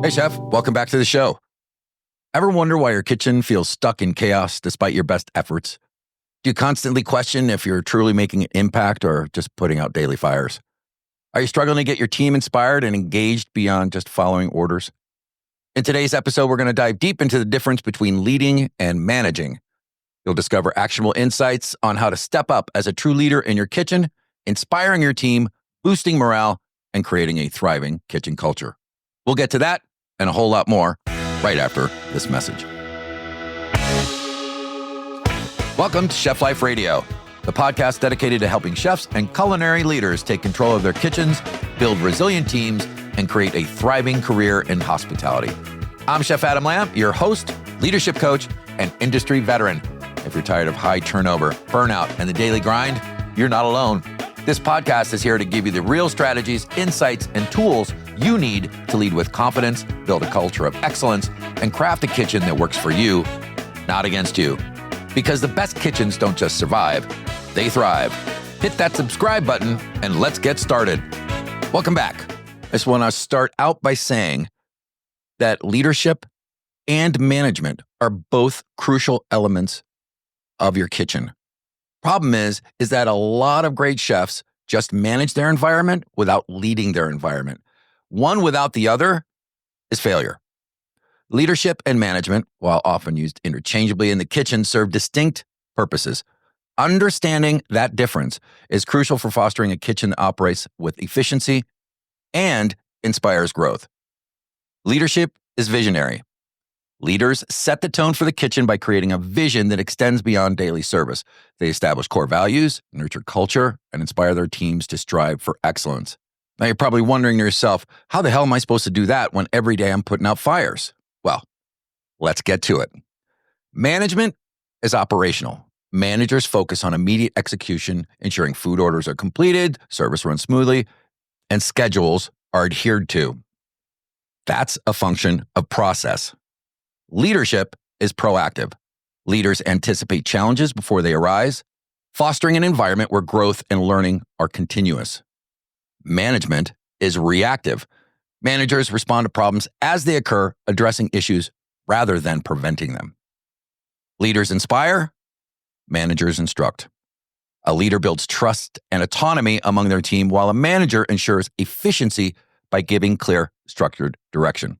Hey, Chef. Welcome back to the show. Ever wonder why your kitchen feels stuck in chaos despite your best efforts? Do you constantly question if you're truly making an impact or just putting out daily fires? Are you struggling to get your team inspired and engaged beyond just following orders? In today's episode, we're going to dive deep into the difference between leading and managing. You'll discover actionable insights on how to step up as a true leader in your kitchen, inspiring your team, boosting morale, and creating a thriving kitchen culture. We'll get to that and a whole lot more right after this message. Welcome to Chef Life Radio, the podcast dedicated to helping chefs and culinary leaders take control of their kitchens, build resilient teams, and create a thriving career in hospitality. I'm Chef Adam Lamb, your host, leadership coach, and industry veteran. If you're tired of high turnover, burnout, and the daily grind, you're not alone. This podcast is here to give you the real strategies, insights, and tools you need to lead with confidence, build a culture of excellence, and craft a kitchen that works for you, not against you. Because the best kitchens don't just survive, they thrive. Hit that subscribe button and let's get started. Welcome back. I just want to start out by saying that leadership and management are both crucial elements of your kitchen. Problem is that a lot of great chefs just manage their environment without leading their environment. One without the other is failure. Leadership and management, while often used interchangeably in the kitchen, serve distinct purposes. Understanding that difference is crucial for fostering a kitchen that operates with efficiency and inspires growth. Leadership is visionary. Leaders set the tone for the kitchen by creating a vision that extends beyond daily service. They establish core values, nurture culture, and inspire their teams to strive for excellence. Now, you're probably wondering to yourself, how the hell am I supposed to do that when every day I'm putting out fires? Well, let's get to it. Management is operational. Managers focus on immediate execution, ensuring food orders are completed, service runs smoothly, and schedules are adhered to. That's a function of process. Leadership is proactive. Leaders anticipate challenges before they arise, fostering an environment where growth and learning are continuous. Management is reactive. Managers respond to problems as they occur, addressing issues rather than preventing them. Leaders inspire, managers instruct. A leader builds trust and autonomy among their team, while a manager ensures efficiency by giving clear, structured direction.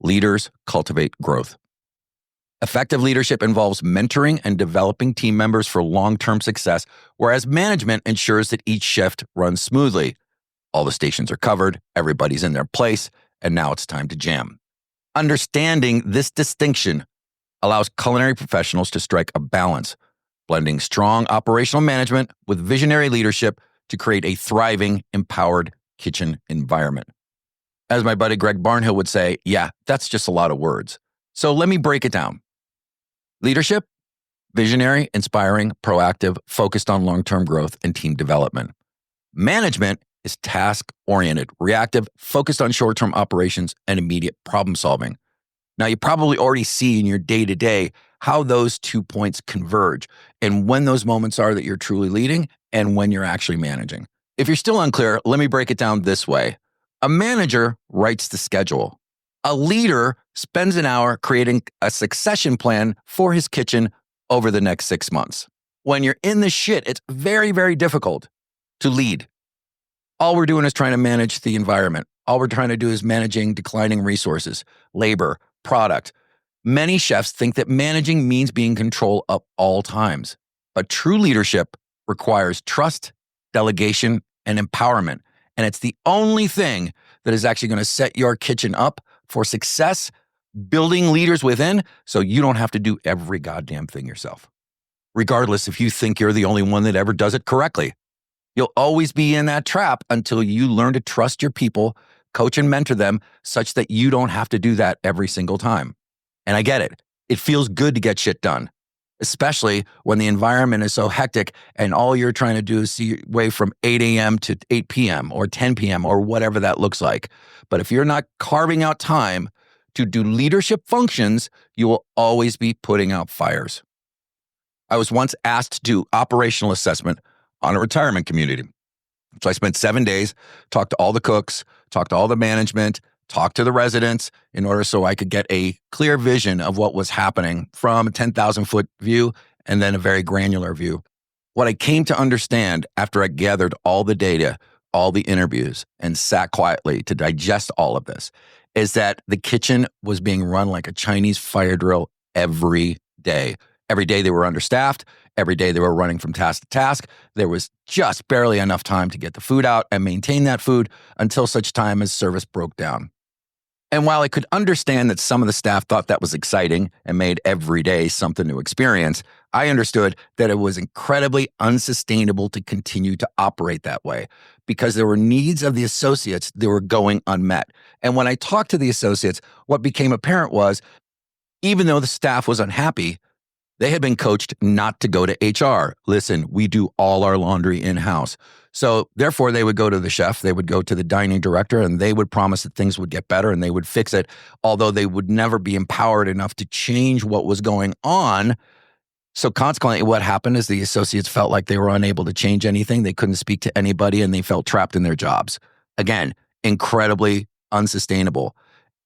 Leaders cultivate growth. Effective leadership involves mentoring and developing team members for long-term success, whereas management ensures that each shift runs smoothly. All the stations are covered, everybody's in their place, and now it's time to jam. Understanding this distinction allows culinary professionals to strike a balance, blending strong operational management with visionary leadership to create a thriving, empowered kitchen environment. As my buddy Greg Barnhill would say, yeah, that's just a lot of words. So let me break it down. Leadership, visionary, inspiring, proactive, focused on long-term growth and team development. Management is task-oriented, reactive, focused on short-term operations and immediate problem-solving. Now, you probably already see in your day-to-day how those 2 points converge and when those moments are that you're truly leading and when you're actually managing. If you're still unclear, let me break it down this way. A manager writes the schedule. A leader spends an hour creating a succession plan for his kitchen over the next 6 months. When you're in the shit, it's very, very difficult to lead. All we're doing is trying to manage the environment. All we're trying to do is managing declining resources, labor, product. Many chefs think that managing means being in control at all times. But true leadership requires trust, delegation, and empowerment. And it's the only thing that is actually going to set your kitchen up for success, building leaders within, so you don't have to do every goddamn thing yourself. Regardless if you think you're the only one that ever does it correctly. You'll always be in that trap until you learn to trust your people, coach and mentor them such that you don't have to do that every single time. And I get it. It feels good to get shit done, especially when the environment is so hectic and all you're trying to do is see your way from 8 a.m. to 8 p.m. or 10 p.m. or whatever that looks like. But if you're not carving out time to do leadership functions, you will always be putting out fires. I was once asked to do operational assessment on a retirement community. So I spent 7 days, talked to all the cooks, talked to all the management, talk to the residents in order so I could get a clear vision of what was happening from a 10,000-foot view and then a very granular view. What I came to understand after I gathered all the data, all the interviews, and sat quietly to digest all of this is that the kitchen was being run like a Chinese fire drill every day. Every day they were understaffed. Every day they were running from task to task. There was just barely enough time to get the food out and maintain that food until such time as service broke down. And while I could understand that some of the staff thought that was exciting and made every day something to experience, I understood that it was incredibly unsustainable to continue to operate that way because there were needs of the associates that were going unmet. And when I talked to the associates, what became apparent was even though the staff was unhappy, they had been coached not to go to HR. Listen, we do all our laundry in-house. So therefore, they would go to the chef, they would go to the dining director, and they would promise that things would get better and they would fix it, although they would never be empowered enough to change what was going on. So consequently, what happened is the associates felt like they were unable to change anything. They couldn't speak to anybody and they felt trapped in their jobs. Again, incredibly unsustainable.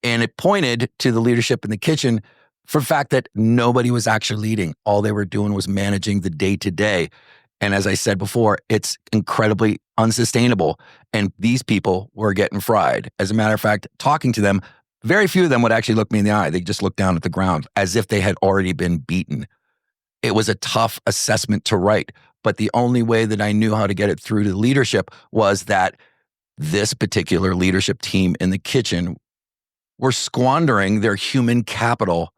And it pointed to the leadership in the kitchen for the fact that nobody was actually leading. All they were doing was managing the day-to-day. And as I said before, it's incredibly unsustainable. And these people were getting fried. As a matter of fact, talking to them, very few of them would actually look me in the eye. They just looked down at the ground as if they had already been beaten. It was a tough assessment to write. But the only way that I knew how to get it through to leadership was that this particular leadership team in the kitchen were squandering their human capital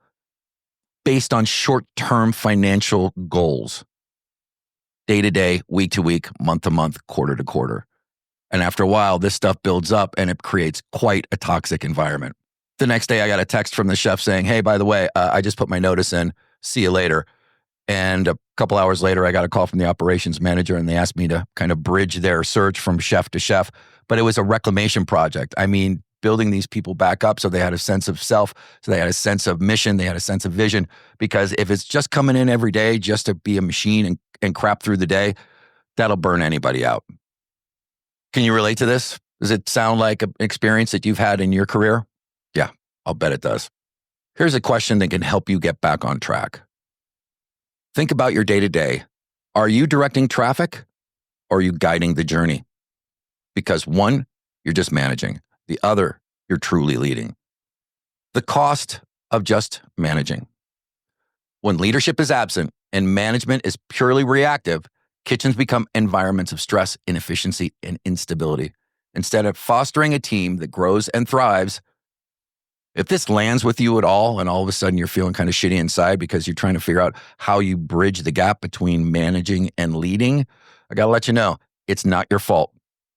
based on short-term financial goals, day to day, week to week, month to month, quarter to quarter. And after a while, this stuff builds up and it creates quite a toxic environment. The next day, I got a text from the chef saying, hey, by the way, I just put my notice in. See you later. And a couple hours later, I got a call from the operations manager and they asked me to kind of bridge their search from chef to chef. But it was a reclamation project. I mean, building these people back up so they had a sense of self, so they had a sense of mission, they had a sense of vision. Because if it's just coming in every day just to be a machine and crap through the day, that'll burn anybody out. Can you relate to this? Does it sound like an experience that you've had in your career? Yeah, I'll bet it does. Here's a question that can help you get back on track. Think about your day-to-day. Are you directing traffic or are you guiding the journey? Because one, you're just managing. The other, you're truly leading. The cost of just managing. When leadership is absent and management is purely reactive, kitchens become environments of stress, inefficiency, and instability. Instead of fostering a team that grows and thrives, if this lands with you at all and all of a sudden you're feeling kind of shitty inside because you're trying to figure out how you bridge the gap between managing and leading, I got to let you know, it's not your fault.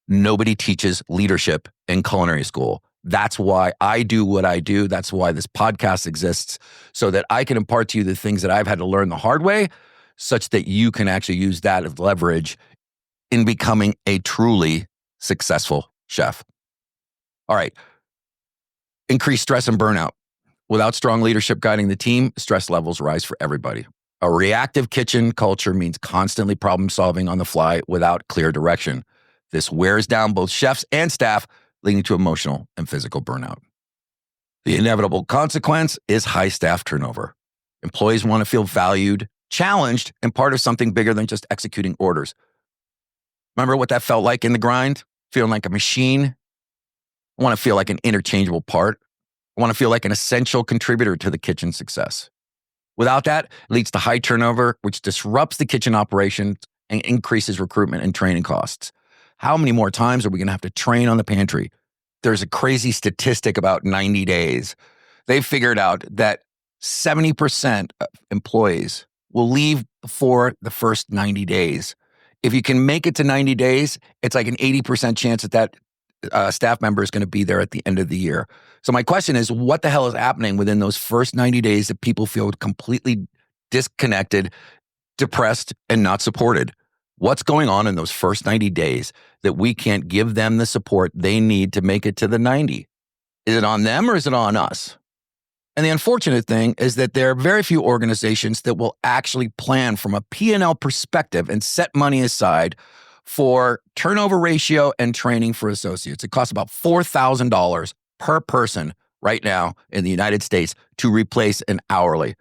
Nobody teaches leadership in culinary school. That's why I do what I do. That's why this podcast exists, so that I can impart to you the things that I've had to learn the hard way, such that you can actually use that as leverage in becoming a truly successful chef. All right. Increase stress and burnout. Without strong leadership guiding the team, stress levels rise for everybody. A reactive kitchen culture means constantly problem solving on the fly without clear direction. This wears down both chefs and staff, leading to emotional and physical burnout. The inevitable consequence is high staff turnover. Employees want to feel valued, challenged, and part of something bigger than just executing orders. Remember what that felt like in the grind? Feeling like a machine? I want to feel like an interchangeable part. I want to feel like an essential contributor to the kitchen's success. Without that, it leads to high turnover, which disrupts the kitchen operations and increases recruitment and training costs. How many more times are we going to have to train on the pantry? There's a crazy statistic about 90 days. They've figured out that 70% of employees will leave before the first 90 days. If you can make it to 90 days, it's like an 80% chance that staff member is going to be there at the end of the year. So my question is, what the hell is happening within those first 90 days that people feel completely disconnected, depressed, and not supported? What's going on in those first 90 days that we can't give them the support they need to make it to the 90? Is it on them or is it on us? And the unfortunate thing is that there are very few organizations that will actually plan from a P&L perspective and set money aside for turnover ratio and training for associates. It costs about $4,000 per person right now in the United States to replace an hourly.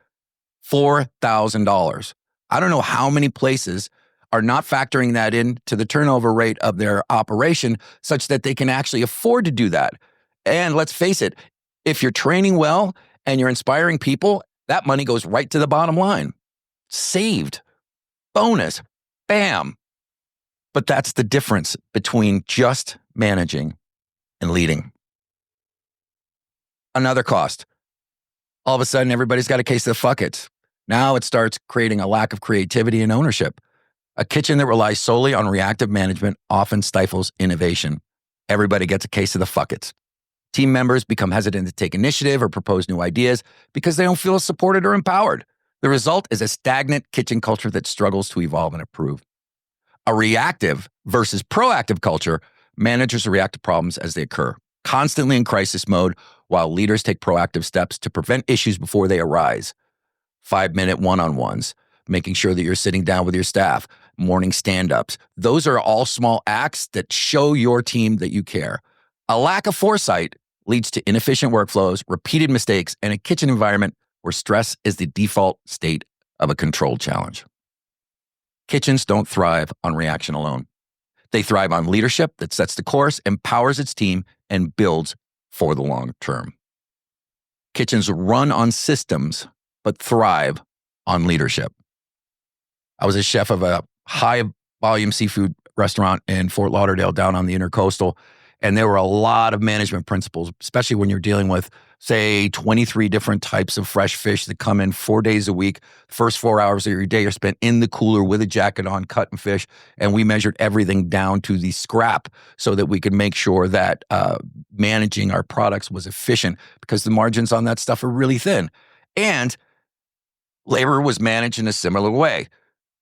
$4,000. I don't know how many places are not factoring that into the turnover rate of their operation such that they can actually afford to do that. And let's face it, if you're training well and you're inspiring people, that money goes right to the bottom line. Saved. Bonus. Bam. But that's the difference between just managing and leading. Another cost. All of a sudden, everybody's got a case of the fuck it. Now it starts creating a lack of creativity and ownership. A kitchen that relies solely on reactive management often stifles innovation. Everybody gets a case of the fuck it. Team members become hesitant to take initiative or propose new ideas because they don't feel supported or empowered. The result is a stagnant kitchen culture that struggles to evolve and improve. A reactive versus proactive culture, managers react to problems as they occur, constantly in crisis mode, while leaders take proactive steps to prevent issues before they arise. 5-minute one-on-ones, making sure that you're sitting down with your staff, morning stand-ups. Those are all small acts that show your team that you care. A lack of foresight leads to inefficient workflows, repeated mistakes, and a kitchen environment where stress is the default state of a controlled challenge. Kitchens don't thrive on reaction alone. They thrive on leadership that sets the course, empowers its team, and builds for the long term. Kitchens run on systems, but thrive on leadership. I was a chef of a high-volume seafood restaurant in Fort Lauderdale down on the Intercoastal, and there were a lot of management principles, especially when you're dealing with, say, 23 different types of fresh fish that come in 4 days a week. First 4 hours of your day are spent in the cooler with a jacket on, cutting fish, and we measured everything down to the scrap so that we could make sure that managing our products was efficient because the margins on that stuff are really thin. And labor was managed in a similar way.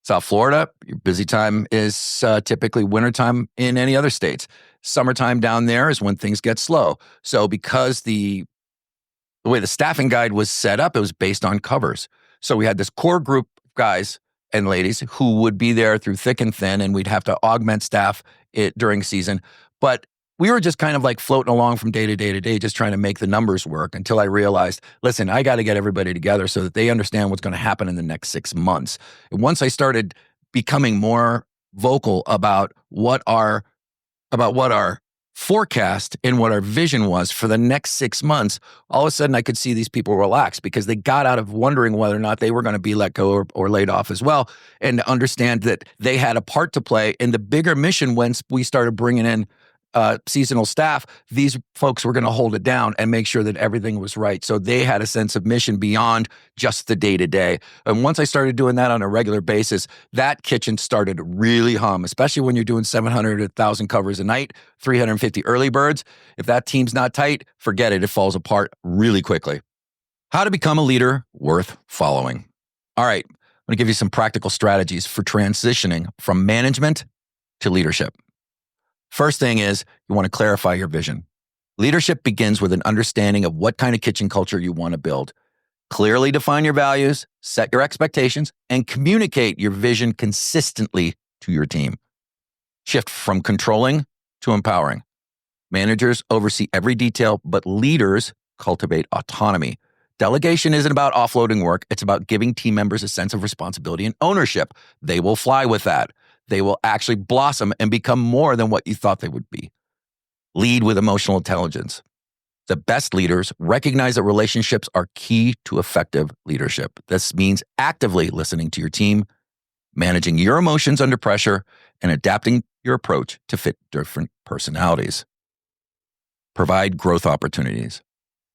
South Florida, your busy time is typically wintertime in any other states. Summertime down there is when things get slow. So because the way the staffing guide was set up, it was based on covers. So we had this core group of guys and ladies who would be there through thick and thin, and we'd have to augment staff during season. But we were just kind of like floating along from day to day to day, just trying to make the numbers work until I realized, listen, I got to get everybody together so that they understand what's going to happen in the next 6 months. And once I started becoming more vocal about what our forecast and what our vision was for the next 6 months, all of a sudden I could see these people relax because they got out of wondering whether or not they were going to be let go or laid off as well, and to understand that they had a part to play in the bigger mission. Once we started bringing in seasonal staff, these folks were going to hold it down and make sure that everything was right. So they had a sense of mission beyond just the day-to-day. And once I started doing that on a regular basis, that kitchen started to really hum, especially when you're doing 700 to 1,000 covers a night, 350 early birds. If that team's not tight, forget it. It falls apart really quickly. How to become a leader worth following. All right, I'm going to give you some practical strategies for transitioning from management to leadership. First thing is you want to clarify your vision. Leadership begins with an understanding of what kind of kitchen culture you want to build. Clearly define your values, set your expectations, and communicate your vision consistently to your team. Shift from controlling to empowering. Managers oversee every detail, but leaders cultivate autonomy. Delegation isn't about offloading work. It's about giving team members a sense of responsibility and ownership. They will fly with that. They will actually blossom and become more than what you thought they would be. Lead with emotional intelligence. The best leaders recognize that relationships are key to effective leadership. This means actively listening to your team, managing your emotions under pressure, and adapting your approach to fit different personalities. Provide growth opportunities.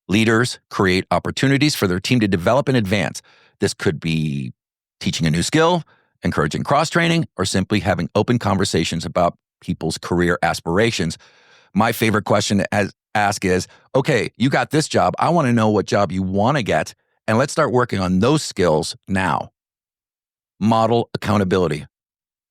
Leaders create opportunities for their team to develop and advance. This could be teaching a new skill, encouraging cross-training, or simply having open conversations about people's career aspirations. My favorite question to ask is, okay, you got this job. I want to know what job you want to get, and let's start working on those skills now. Model accountability.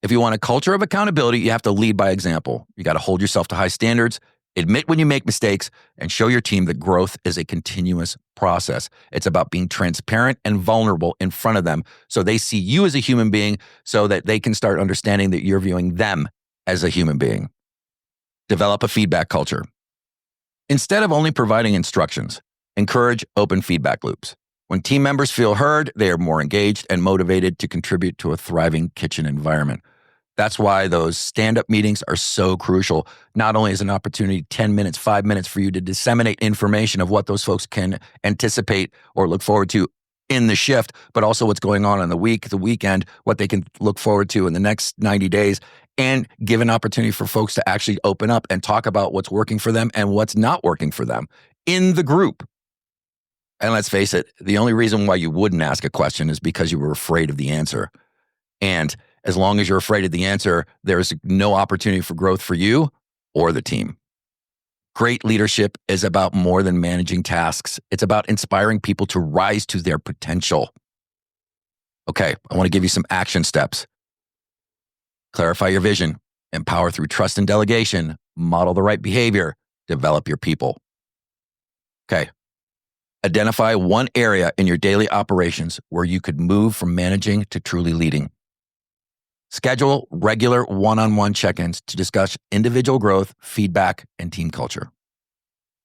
If you want a culture of accountability, you have to lead by example. You got to hold yourself to high standards, admit when you make mistakes, and show your team that growth is a continuous process. It's about being transparent and vulnerable in front of them so they see you as a human being so that they can start understanding that you're viewing them as a human being. Develop a feedback culture. Instead of only providing instructions, encourage open feedback loops. When team members feel heard, they are more engaged and motivated to contribute to a thriving kitchen environment. That's why those stand-up meetings are so crucial. Not only is an opportunity 10 minutes, 5 minutes for you to disseminate information of what those folks can anticipate or look forward to in the shift, but also what's going on in the week, the weekend, what they can look forward to in the next 90 days, and give an opportunity for folks to actually open up and talk about what's working for them and what's not working for them in the group. And let's face it, the only reason why you wouldn't ask a question is because you were afraid of the answer. And as long as you're afraid of the answer, there's no opportunity for growth for you or the team. Great leadership is about more than managing tasks. It's about inspiring people to rise to their potential. Okay, I want to give you some action steps. Clarify your vision, empower through trust and delegation, model the right behavior, develop your people. Okay. Identify one area in your daily operations where you could move from managing to truly leading. Schedule regular one-on-one check-ins to discuss individual growth, feedback, and team culture.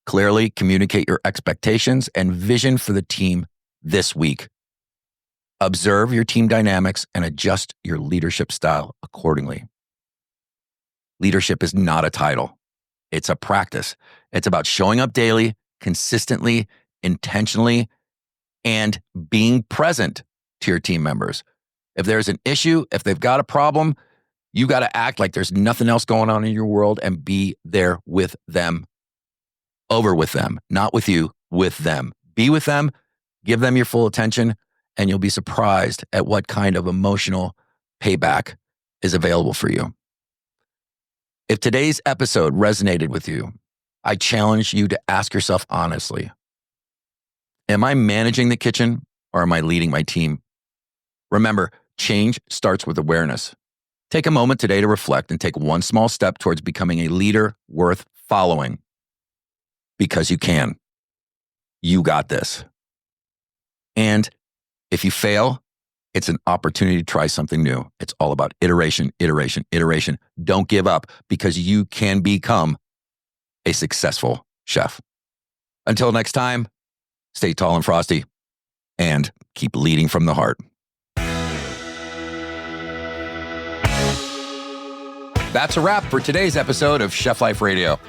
Clearly communicate your expectations and vision for the team this week. Observe your team dynamics and adjust your leadership style accordingly. Leadership is not a title. It's a practice. It's about showing up daily, consistently, intentionally, and being present to your team members. If there's an issue, if they've got a problem, you got to act like there's nothing else going on in your world and be there with them. Over with them, not with you, with them. Be with them, give them your full attention, and you'll be surprised at what kind of emotional payback is available for you. If today's episode resonated with you, I challenge you to ask yourself honestly, am I managing the kitchen or am I leading my team? Remember, change starts with awareness. Take a moment today to reflect and take one small step towards becoming a leader worth following. Because you can. You got this. And if you fail, it's an opportunity to try something new. It's all about iteration, iteration, iteration. Don't give up because you can become a successful chef. Until next time, stay tall and frosty and keep leading from the heart. That's a wrap for today's episode of Chef Life Radio.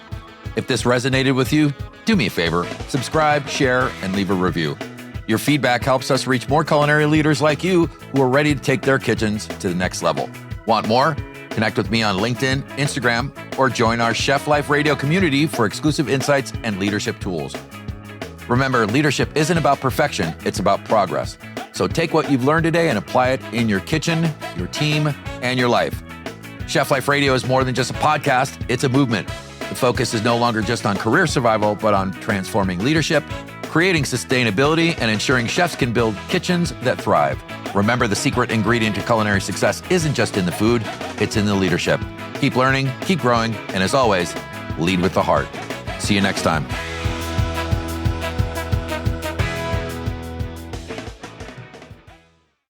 If this resonated with you, do me a favor, subscribe, share, and leave a review. Your feedback helps us reach more culinary leaders like you who are ready to take their kitchens to the next level. Want more? Connect with me on LinkedIn, Instagram, or join our Chef Life Radio community for exclusive insights and leadership tools. Remember, leadership isn't about perfection, it's about progress. So take what you've learned today and apply it in your kitchen, your team, and your life. Chef Life Radio is more than just a podcast, it's a movement. The focus is no longer just on career survival, but on transforming leadership, creating sustainability, and ensuring chefs can build kitchens that thrive. Remember, the secret ingredient to culinary success isn't just in the food, it's in the leadership. Keep learning, keep growing, and as always, lead with the heart. See you next time.